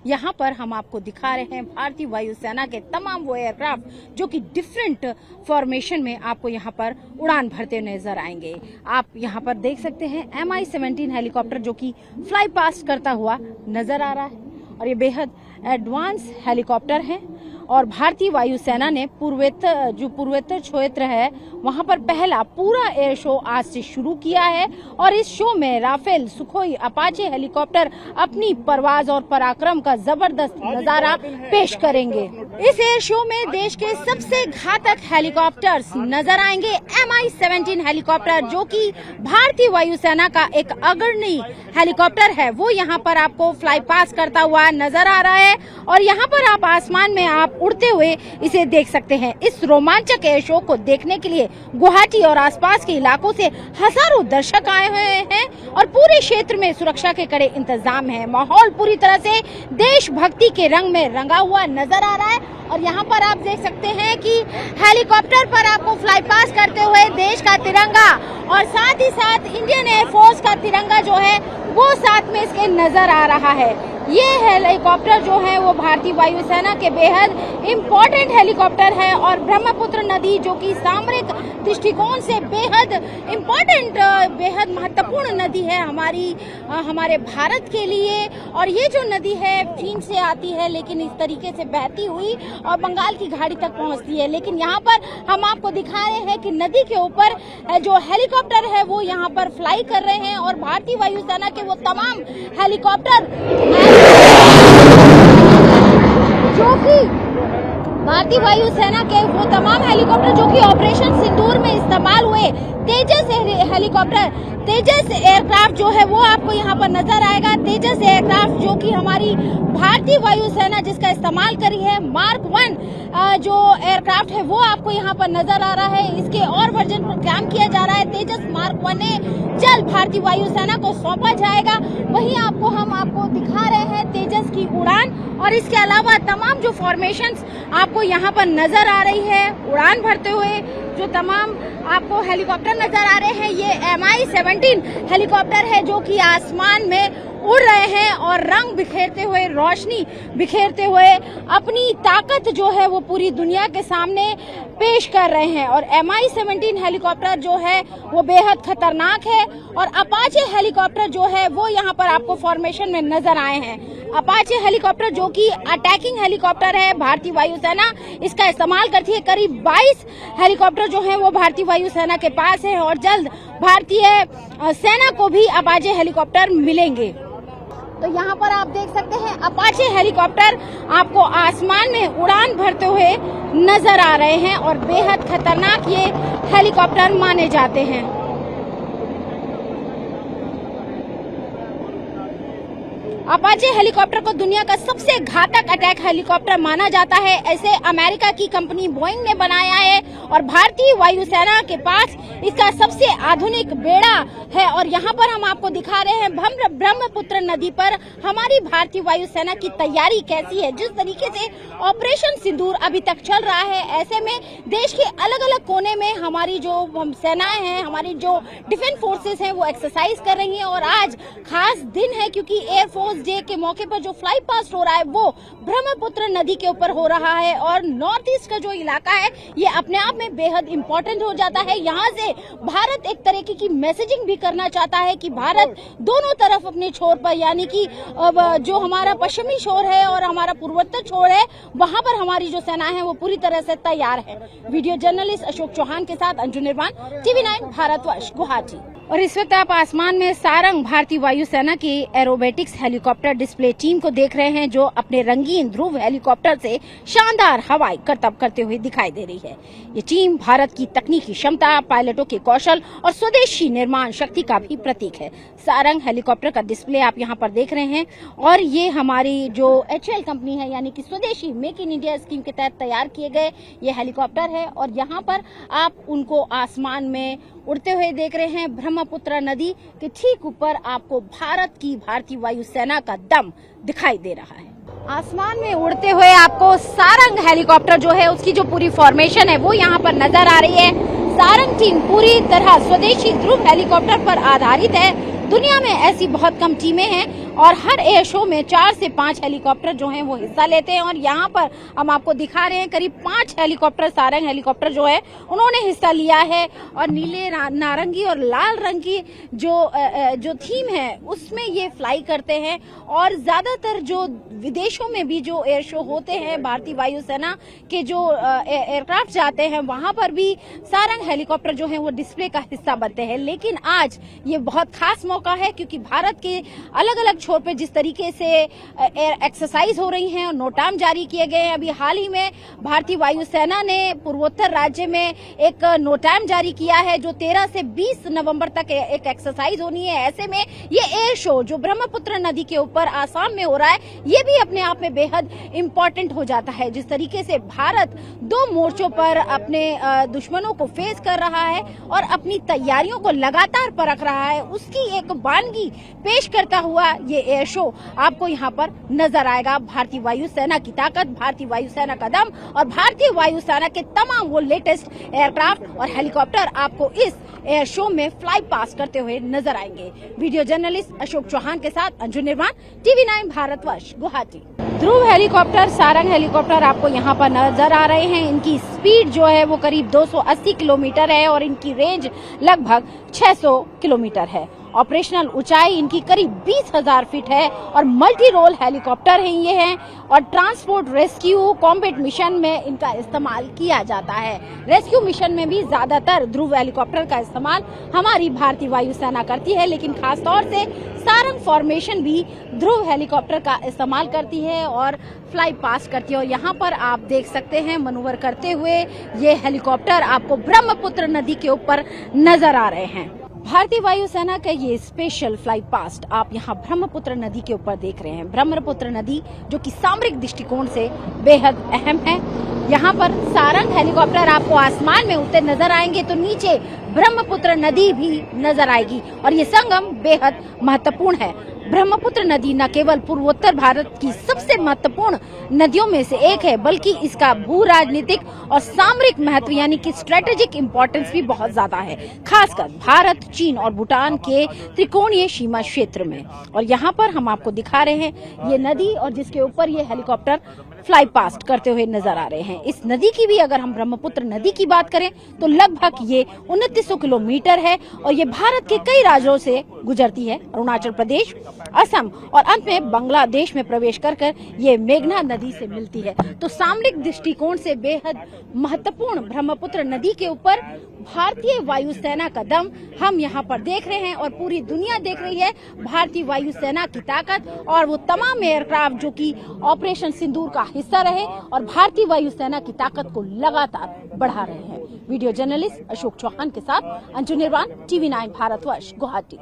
यहाँ पर हम आपको दिखा रहे हैं भारतीय वायुसेना के तमाम वो एयरक्राफ्ट जो कि डिफरेंट फॉर्मेशन में आपको यहाँ पर उड़ान भरते नजर आएंगे। आप यहाँ पर देख सकते हैं MI-17 हेलीकॉप्टर जो कि फ्लाई पास्ट करता हुआ नजर आ रहा है और ये बेहद एडवांस हेलीकॉप्टर हैं और भारतीय वायुसेना ने पूर्वोत्तर क्षेत्र है वहां पर पहला पूरा एयर शो आज से शुरू किया है और इस शो में राफेल, सुखोई, अपाचे हेलीकॉप्टर अपनी परवाज और पराक्रम का जबरदस्त नजारा पेश करेंगे। इस एयर शो में देश के सबसे घातक हेलीकॉप्टर्स नजर आएंगे। MI-17 हेलीकॉप्टर जो कि भारतीय वायुसेना का एक अग्रणी हेलीकॉप्टर है वो यहाँ पर आपको फ्लाई पास करता हुआ नजर आ रहा है और यहाँ पर आप आसमान में आप उड़ते हुए इसे देख सकते हैं। इस रोमांचक एयर शो को देखने के लिए गुवाहाटी और आसपास के इलाकों से हजारों दर्शक आए हुए हैं और पूरे क्षेत्र में सुरक्षा के कड़े इंतजाम है। माहौल पूरी तरह से देशभक्ति के रंग में रंगा हुआ नजर आ रहा है और यहाँ पर आप देख सकते हैं कि हेलीकॉप्टर पर आपको फ्लाई पास करते हुए देश का तिरंगा और साथ ही साथ इंडियन एयरफोर्स का तिरंगा जो है वो साथ में इसके नजर आ रहा है। ये हेलीकॉप्टर जो है वो भारतीय वायुसेना के बेहद इम्पोर्टेंट हेलीकॉप्टर है और ब्रह्मपुत्र नदी जो कि सामरिक दृष्टिकोण से बेहद इम्पोर्टेंट, बेहद महत्वपूर्ण नदी है हमारे भारत के लिए। और ये जो नदी है चीन से आती है लेकिन इस तरीके से बहती हुई और बंगाल की खाड़ी तक पहुंचती है। लेकिन यहाँ पर हम आपको दिखा रहे हैं कि नदी के ऊपर जो हेलीकॉप्टर है वो यहाँ पर फ्लाई कर रहे हैं और भारतीय वायुसेना के वो तमाम हेलीकॉप्टर जो कि ऑपरेशन सिंदूर में इस्तेमाल हुए तेजस एयरक्राफ्ट जो है वो आपको यहाँ पर नजर आएगा। तेजस एयरक्राफ्ट जो कि हमारी भारतीय वायुसेना जिसका इस्तेमाल करी है मार्क 1 जो एयरक्राफ्ट है वो आपको यहाँ पर नजर आ रहा है। इसके और वर्जन पर काम किया जा रहा है। तेजस मार्क 1 ने जल्द भारतीय वायुसेना को सौंपा जाएगा। वहीं हम आपको दिखा रहे हैं तेजस की उड़ान और इसके अलावा तमाम जो फॉर्मेशंस आपको यहाँ पर नजर आ रही है उड़ान भरते हुए जो तमाम आपको हेलीकॉप्टर नजर आ रहे हैं ये MI-17 हेलीकॉप्टर है जो कि आसमान में उड़ रहे हैं और रंग बिखेरते हुए, रोशनी बिखेरते हुए अपनी ताकत जो है वो पूरी दुनिया के सामने पेश कर रहे हैं। और MI-17 हेलीकॉप्टर जो है वो बेहद खतरनाक है और अपाचे हेलीकॉप्टर जो है वो यहाँ पर आपको फॉर्मेशन में नजर आए हैं। अपाचे हेलीकॉप्टर जो कि अटैकिंग हेलीकॉप्टर है, भारतीय वायुसेना इसका इस्तेमाल करती है। करीब 22 हेलीकॉप्टर जो है वो भारतीय वायुसेना के पास है और जल्द भारतीय सेना को भी अपाचे हेलीकॉप्टर मिलेंगे। तो यहाँ पर आप देख सकते हैं अपाचे हेलीकॉप्टर आपको आसमान में उड़ान भरते हुए नजर आ रहे हैं और बेहद खतरनाक ये हेलीकॉप्टर माने जाते हैं। अपाचे हेलीकॉप्टर को दुनिया का सबसे घातक अटैक हेलीकॉप्टर माना जाता है। ऐसे अमेरिका की कंपनी बोइंग ने बनाया है और भारतीय वायुसेना के पास इसका सबसे आधुनिक बेड़ा है। और यहाँ पर हम आपको दिखा रहे हैं ब्रह्मपुत्र नदी पर हमारी भारतीय वायुसेना की तैयारी कैसी है। जिस तरीके से ऑपरेशन सिंदूर अभी तक चल रहा है ऐसे में देश के अलग अलग कोने में हमारी जो सेनाएं हैं, हमारी जो डिफेंस फोर्सेस हैं वो एक्सरसाइज कर रही हैं और आज खास दिन है क्योंकि एयरफोर्स डे के मौके पर जो फ्लाई पास्ट हो रहा है वो ब्रह्मपुत्र नदी के ऊपर हो रहा है। और नॉर्थ ईस्ट का जो इलाका है ये अपने आप में बेहद इम्पोर्टेंट हो जाता है। यहाँ से भारत एक तरीके की मैसेजिंग भी करना चाहता है कि भारत दोनों तरफ अपने छोर पर यानी कि जो हमारा पश्चिमी छोर है और हमारा पूर्वोत्तर छोर है वहाँ पर हमारी जो सेना है वो पूरी तरह से तैयार है। वीडियो जर्नलिस्ट अशोक चौहान के साथ अंजू निर्वाण, TV9 भारतवर्ष, गुवाहाटी। और इस वक्त आप आसमान में सारंग भारतीय वायुसेना की एरोबेटिक्स हेलीकॉप्टर डिस्प्ले टीम को देख रहे हैं जो अपने रंगीन ध्रुव हेलीकॉप्टर से शानदार हवाई करतब करते हुए दिखाई दे रही है। ये टीम भारत की तकनीकी क्षमता, पायलटों के कौशल और स्वदेशी निर्माण शक्ति का भी प्रतीक है। सारंग हेलीकॉप्टर का डिस्प्ले आप यहाँ पर देख रहे हैं और ये हमारी जो HAL कंपनी है यानी कि स्वदेशी मेक इन इंडिया स्कीम के तहत तैयार किए गए ये हेलीकॉप्टर है और यहाँ पर आप उनको आसमान में उड़ते हुए देख रहे हैं। ब्रह्मपुत्र नदी के ठीक ऊपर आपको भारतीय वायुसेना का दम दिखाई दे रहा है। आसमान में उड़ते हुए आपको सारंग हेलीकॉप्टर जो है उसकी जो पूरी फॉर्मेशन है वो यहाँ पर नजर आ रही है। सारंग टीम पूरी तरह स्वदेशी ध्रुव हेलीकॉप्टर पर आधारित है। दुनिया में ऐसी बहुत कम टीमें हैं और हर एयर शो में 4 से 5 हेलीकॉप्टर जो हैं वो हिस्सा लेते हैं। और यहाँ पर हम आपको दिखा रहे हैं करीब 5 हेलीकॉप्टर, सारंग हेलीकॉप्टर जो है उन्होंने हिस्सा लिया है। और नीले, नारंगी और लाल रंग की जो थीम है उसमें ये फ्लाई करते हैं। और ज्यादातर जो विदेशों में भी जो एयर शो होते हैं, भारतीय वायुसेना के जो एयरक्राफ्ट जाते हैं वहां पर भी सारंग हेलीकॉप्टर जो है वो डिस्प्ले का हिस्सा बनते हैं। लेकिन आज ये बहुत खास मौका है क्योंकि भारत के अलग अलग छोर पे जिस तरीके से एक्सरसाइज हो रही हैं और नोटाम जारी किए गए हैं, अभी हाल ही में भारतीय वायुसेना ने पूर्वोत्तर राज्य में एक नोटाम जारी किया है जो 13 से 20 नवंबर तक एक एक्सरसाइज होनी है। ऐसे में ये एयर शो जो ब्रह्मपुत्र नदी के ऊपर आसाम में हो रहा है ये भी अपने आप में बेहद इम्पोर्टेंट हो जाता है। जिस तरीके से भारत 2 मोर्चों पर अपने दुश्मनों को फेस कर रहा है और अपनी तैयारियों को लगातार परख रहा है, उसकी एक वानगी पेश करता हुआ ये एयर शो आपको यहाँ पर नजर आएगा। भारतीय वायुसेना की ताकत, भारतीय वायुसेना का दम और भारतीय वायुसेना के तमाम वो लेटेस्ट एयरक्राफ्ट और हेलीकॉप्टर आपको इस एयर शो में फ्लाई पास करते हुए नजर आएंगे। वीडियो जर्नलिस्ट अशोक चौहान के साथ अंजू निर्वाण, TV9 भारतवर्ष, गुवाहाटी। ध्रुव हेलीकॉप्टर, सारंग हेलीकॉप्टर आपको यहाँ पर नजर आ रहे हैं। इनकी स्पीड जो है वो करीब 280 किलोमीटर है और इनकी रेंज लगभग 600 किलोमीटर है। ऑपरेशनल ऊंचाई इनकी करीब 20,000 फीट है और मल्टी रोल हेलीकॉप्टर है ये हैं। और ट्रांसपोर्ट, रेस्क्यू, कॉम्बैट मिशन में इनका इस्तेमाल किया जाता है। रेस्क्यू मिशन में भी ज्यादातर ध्रुव हेलीकॉप्टर का इस्तेमाल हमारी भारतीय वायुसेना करती है, लेकिन खासतौर से सारंग फॉर्मेशन भी ध्रुव हेलीकॉप्टर का इस्तेमाल करती है और फ्लाई पास करती है। और यहाँ पर आप देख सकते हैं मनूवर करते हुए ये हेलीकॉप्टर आपको ब्रह्मपुत्र नदी के ऊपर नजर आ रहे हैं। भारतीय वायुसेना का ये स्पेशल फ्लाई पास्ट आप यहाँ ब्रह्मपुत्र नदी के ऊपर देख रहे हैं। ब्रह्मपुत्र नदी जो कि सामरिक दृष्टिकोण से बेहद अहम है। यहाँ पर सारंग हेलीकॉप्टर आपको आसमान में उड़ते नजर आएंगे तो नीचे ब्रह्मपुत्र नदी भी नजर आएगी और ये संगम बेहद महत्वपूर्ण है। ब्रह्मपुत्र नदी न केवल पूर्वोत्तर भारत की सबसे महत्वपूर्ण नदियों में से एक है बल्कि इसका भू राजनीतिक और सामरिक महत्व यानी कि स्ट्रेटेजिक इंपॉर्टेंस भी बहुत ज्यादा है, खासकर भारत, चीन और भूटान के त्रिकोणीय सीमा क्षेत्र में। और यहाँ पर हम आपको दिखा रहे हैं ये नदी और जिसके ऊपर ये हेलीकॉप्टर फ्लाई पास्ट करते हुए नजर आ रहे हैं। इस नदी की भी अगर हम ब्रह्मपुत्र नदी की बात करें तो लगभग ये 2900 किलोमीटर है और ये भारत के कई राज्यों से गुजरती है, अरुणाचल प्रदेश, असम और अंत में बांग्लादेश में प्रवेश कर ये मेघना नदी से मिलती है। तो सामरिक दृष्टिकोण से बेहद महत्वपूर्ण ब्रह्मपुत्र नदी के ऊपर भारतीय वायुसेना का दम हम यहाँ पर देख रहे हैं और पूरी दुनिया देख रही है भारतीय वायुसेना की ताकत और वो तमाम एयरक्राफ्ट जो कि ऑपरेशन सिंदूर का हिस्सा रहे और भारतीय वायुसेना की ताकत को लगातार बढ़ा रहे हैं। वीडियो जर्नलिस्ट अशोक चौहान के साथ अंजू निर्वाण, TV9 भारतवर्ष, गुवाहाटी।